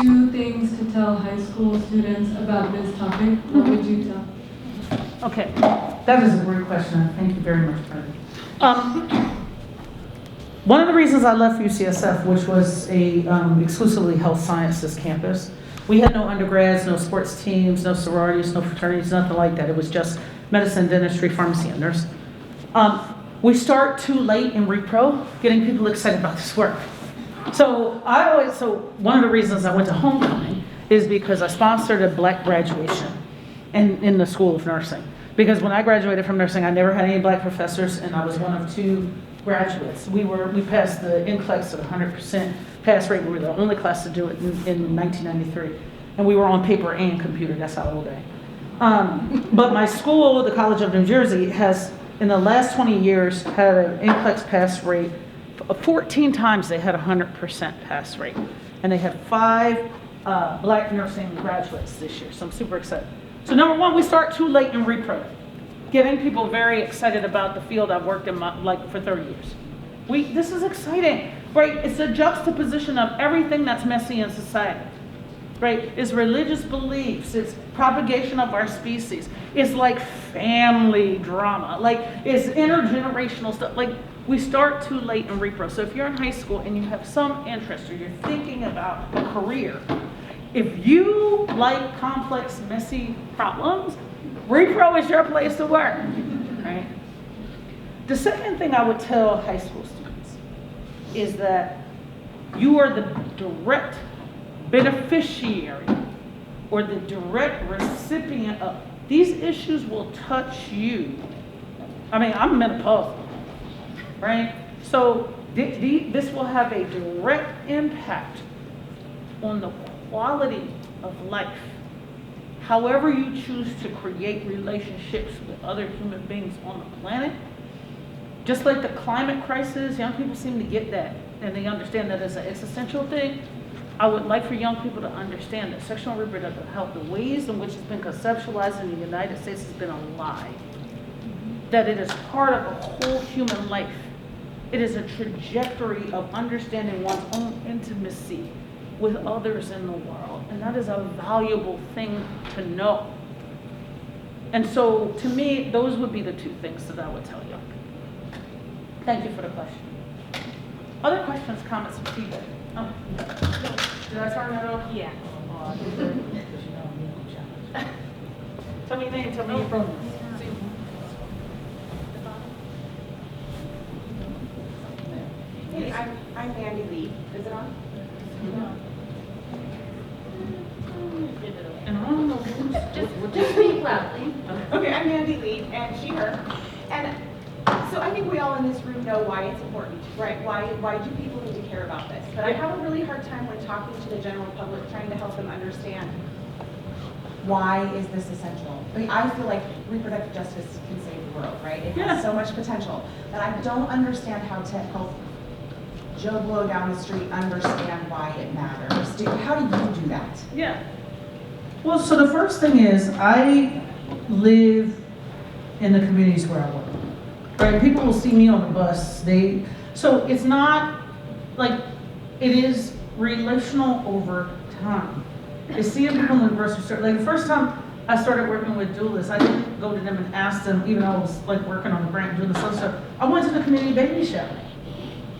2 things to tell high school students about this topic, what would you tell? Okay, that is a great question. Thank you very much, Brenda. One of the reasons I left UCSF, which was a exclusively health sciences campus, we had no undergrads, no sports teams, no sororities, no fraternities, nothing like that. It was just medicine, dentistry, pharmacy, and nurse. We start too late in repro, getting people excited about this work. So one of the reasons I went to homecoming is because I sponsored a black graduation in the School of Nursing. Because when I graduated from nursing, I never had any black professors, and I was one of 2 graduates. We passed the NCLEX at 100% pass rate. We were the only class to do it in 1993. And we were on paper and computer. That's how old I am. But my school, the College of New Jersey, has, in the last 20 years, had an NCLEX pass rate. 14 times they had 100% pass rate. And they had 5 black nursing graduates this year. So I'm super excited. So number 1, we start too late in repro. Getting people very excited about the field I've worked in for 30 years. This is exciting, right? It's a juxtaposition of everything that's messy in society, right? It's religious beliefs, it's propagation of our species, it's like family drama, like it's intergenerational stuff. Like we start too late in repro. So if you're in high school and you have some interest or you're thinking about a career, if you like complex, messy problems, repro is your place to work, right? The second thing I would tell high school students is that you are the direct beneficiary or the direct recipient of these issues will touch you. I mean, I'm menopausal, right? So this will have a direct impact on the quality of life. However you choose to create relationships with other human beings on the planet, just like the climate crisis, young people seem to get that and they understand that it's an existential thing. I would like for young people to understand that sexual and reproductive health, the ways in which it's been conceptualized in the United States has been a lie. That it is part of a whole human life. It is a trajectory of understanding one's own intimacy with others in the world. And that is a valuable thing to know. And so to me, those would be the 2 things that I would tell you. Thank you for the question. Other questions, comments, and feedback? Oh, did I turn that off? Yeah. Oh, I did that. Tell me your name, tell me your pronouns. Hey, I'm Mandy Lee. Is it on? And I don't know who's... Just speak loudly. Okay, I'm Mandy Lee, and she, her. And so I think we all in this room know why it's important, right? Why do people need to care about this? But I have a really hard time when talking to the general public, trying to help them understand why is this essential. I mean, I feel like reproductive justice can save the world, right? It has so much potential. But I don't understand how to help Joe Blow down the street understand why it matters. How do you do that? Yeah. Well, so the first thing is I live in the communities where I work. Right? People will see me on the bus. So it's not like it is relational over time. It's seeing people in the grocery store. Like the first time I started working with doulas, I didn't go to them and ask them, even though I was like working on the grant doing the stuff. I went to the community baby shower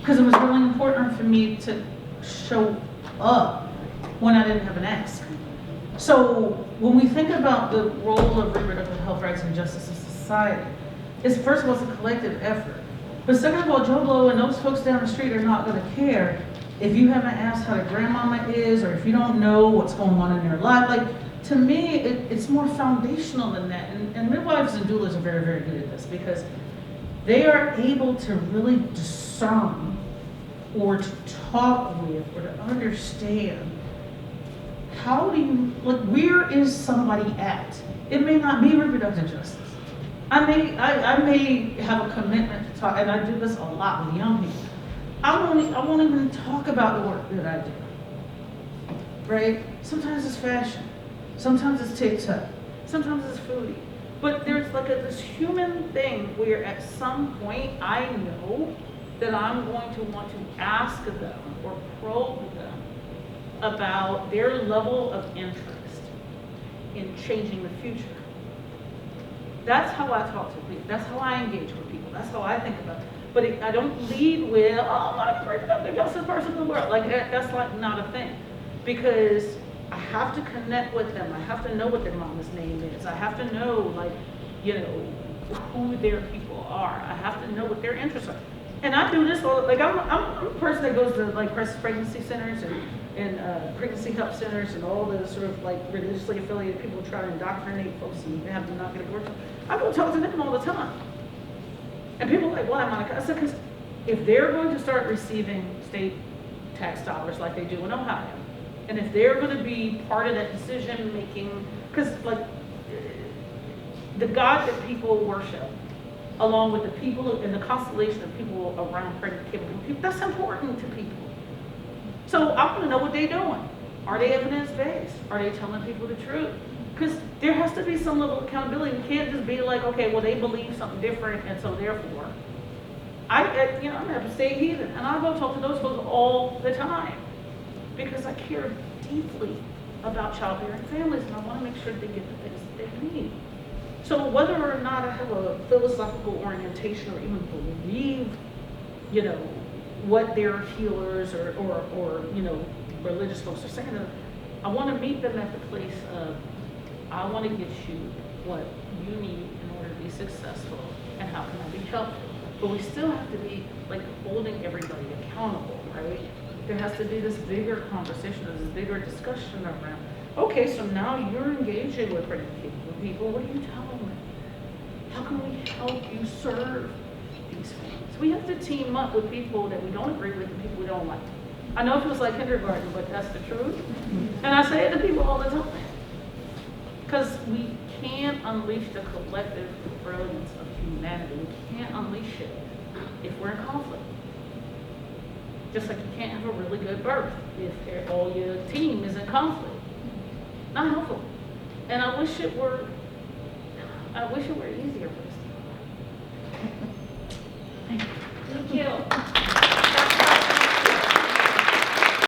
because it was really important for me to show up when I didn't have an ask. So when we think about the role of reproductive health rights and justice in society, it's first of all, it's a collective effort. But second of all, Joe Blow and those folks down the street are not going to care if you haven't asked how the grandmama is or if you don't know what's going on in their life. Like, to me, it's more foundational than that. And midwives and doulas are very, very good at this because they are able to really discern or to talk with or to understand how do you, like, where is somebody at? It may not be reproductive justice. I may have a commitment to talk, and I do this a lot with young people. I won't even talk about the work that I do, right? Sometimes it's fashion, sometimes it's TikTok, sometimes it's foodie. But there's like this human thing where at some point I know that I'm going to want to ask them or probe them about their level of interest in changing the future. That's how I talk to people. That's how I engage with people. That's how I think about it. But I don't lead with, oh, I'm not a reproductive justice person in the world. Like, that's like not a thing. Because I have to connect with them. I have to know what their mama's name is. I have to know, like, you know, who their people are. I have to know what their interests are. And I do this all, like, I'm a person that goes to, like, pregnancy centers and pregnancy help centers and all the sort of, like, religiously affiliated people try to indoctrinate folks and have them not get abortion. I go talk to them all the time. And people are like, why, Monica? I said, because if they're going to start receiving state tax dollars like they do in Ohio, and if they're going to be part of that decision making, because, like, the God that people worship, along with the people and the constellation of people around pregnant people, that's important to people. So I want to know what they're doing. Are they evidence-based? Are they telling people the truth? Because there has to be some level of accountability. You can't just be like, okay, well, they believe something different, and so therefore, I'm going to have to stay heathen. And I go talk to those folks all the time because I care deeply about childbearing families, and I want to make sure they get the things that they need. So whether or not I have a philosophical orientation or even believe, you know, what their healers or you know, religious folks are saying, I want to meet them at the place of, I want to get you what you need in order to be successful, and how can I be helpful? But we still have to be, like, holding everybody accountable, right? There has to be this bigger conversation, this bigger discussion around, okay, so now you're engaging with pregnant people, what are you telling them? How can we help you serve these families? We have to team up with people that we don't agree with and people we don't like. I know it feels like kindergarten, but that's the truth. And I say it to people all the time. Because we can't unleash the collective brilliance of humanity. We can't unleash it if we're in conflict. Just like you can't have a really good birth if all your team is in conflict. Not helpful. And I wish it were easier for